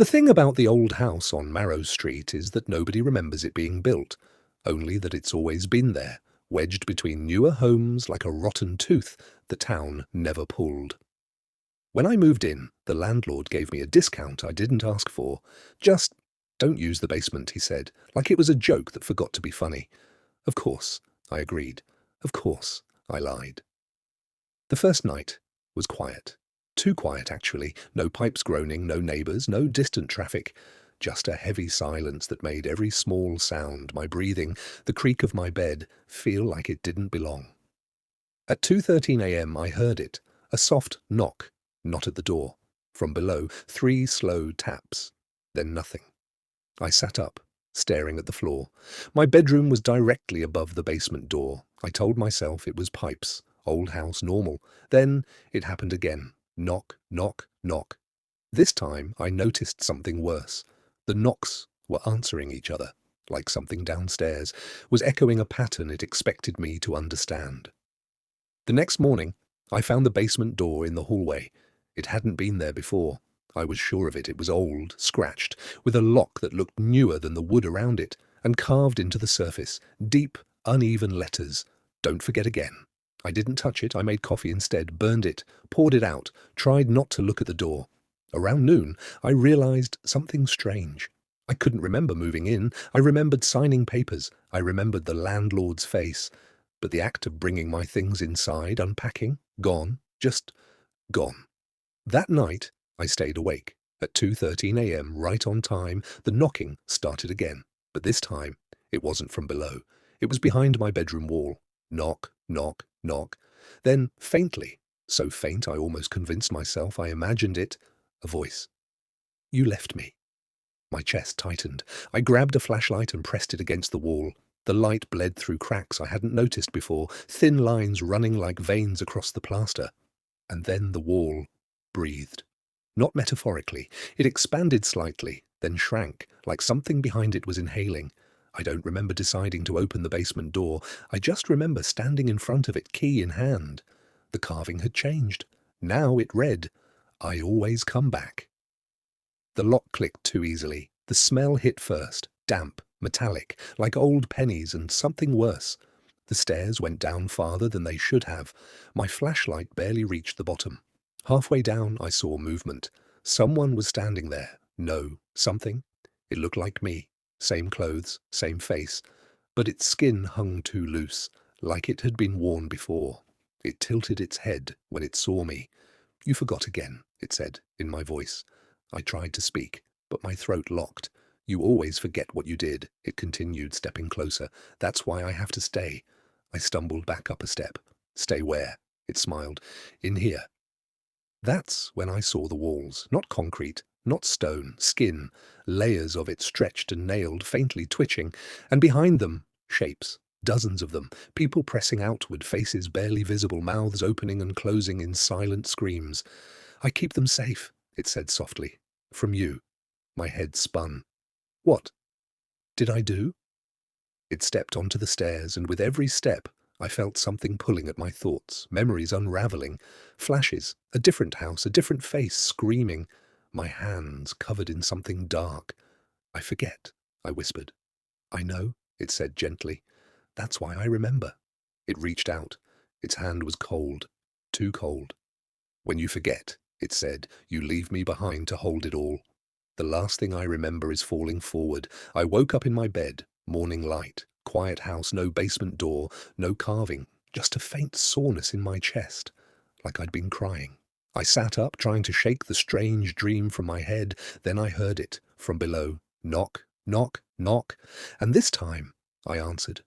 The thing about the old house on Marrow Street is that nobody remembers it being built, only that it's always been there, wedged between newer homes like a rotten tooth the town never pulled. When I moved in, the landlord gave me a discount I didn't ask for. Just don't use the basement, he said, like it was a joke that forgot to be funny. Of course, I agreed. Of course, I lied. The first night was quiet. Too quiet, actually. No pipes groaning, no neighbours, no distant traffic. Just a heavy silence that made every small sound, my breathing, the creak of my bed, feel like it didn't belong. At 2:13 a.m. I heard it, a soft knock, not at the door. From below, 3 slow taps. Then nothing. I sat up, staring at the floor. My bedroom was directly above the basement door. I told myself it was pipes, old house normal. Then it happened again. Knock, knock, knock. This time I noticed something worse. The knocks were answering each other, like something downstairs was echoing a pattern it expected me to understand. The next morning, I found the basement door in the hallway. It hadn't been there before. I was sure of it. It was old, scratched, with a lock that looked newer than the wood around it, and carved into the surface, deep, uneven letters. Don't forget again. I didn't touch it. I made coffee instead, burned it, poured it out, tried not to look at the door. Around noon, I realized something strange. I couldn't remember moving in. I remembered signing papers. I remembered the landlord's face. But the act of bringing my things inside, unpacking, gone, just gone. That night, I stayed awake. At 2:13 a.m., right on time, the knocking started again. But this time, it wasn't from below. It was behind my bedroom wall. Knock, knock, knock. Then, faintly, so faint I almost convinced myself I imagined it, a voice. You left me. My chest tightened. I grabbed a flashlight and pressed it against the wall. The light bled through cracks I hadn't noticed before, thin lines running like veins across the plaster. And then the wall breathed. Not metaphorically. It expanded slightly, then shrank, like something behind it was inhaling. I don't remember deciding to open the basement door. I just remember standing in front of it, key in hand. The carving had changed. Now it read, I always come back. The lock clicked too easily. The smell hit first, damp, metallic, like old pennies and something worse. The stairs went down farther than they should have. My flashlight barely reached the bottom. Halfway down, I saw movement. Someone was standing there. No, something. It looked like me. Same clothes, same face. But its skin hung too loose, like it had been worn before. It tilted its head when it saw me. You forgot again, it said, in my voice. I tried to speak, but my throat locked. You always forget what you did, it continued, stepping closer. That's why I have to stay. I stumbled back up a step. Stay where? It smiled. In here. That's when I saw the walls. Not concrete, not stone, skin. Layers of it stretched and nailed, faintly twitching. And behind them, shapes. Dozens of them. People pressing outward, faces barely visible, mouths opening and closing in silent screams. I keep them safe, it said softly. From you. My head spun. What did I do? It stepped onto the stairs, and with every step, I felt something pulling at my thoughts, memories unraveling, flashes, a different house, a different face, screaming, my hands covered in something dark. I forget, I whispered. I know, it said gently. That's why I remember. It reached out. Its hand was cold, too cold. When you forget, it said, you leave me behind to hold it all. The last thing I remember is falling forward. I woke up in my bed, morning light, quiet house, no basement door, no carving, just a faint soreness in my chest, like I'd been crying. I sat up, trying to shake the strange dream from my head. Then I heard it, from below. Knock, knock, knock. And this time, I answered.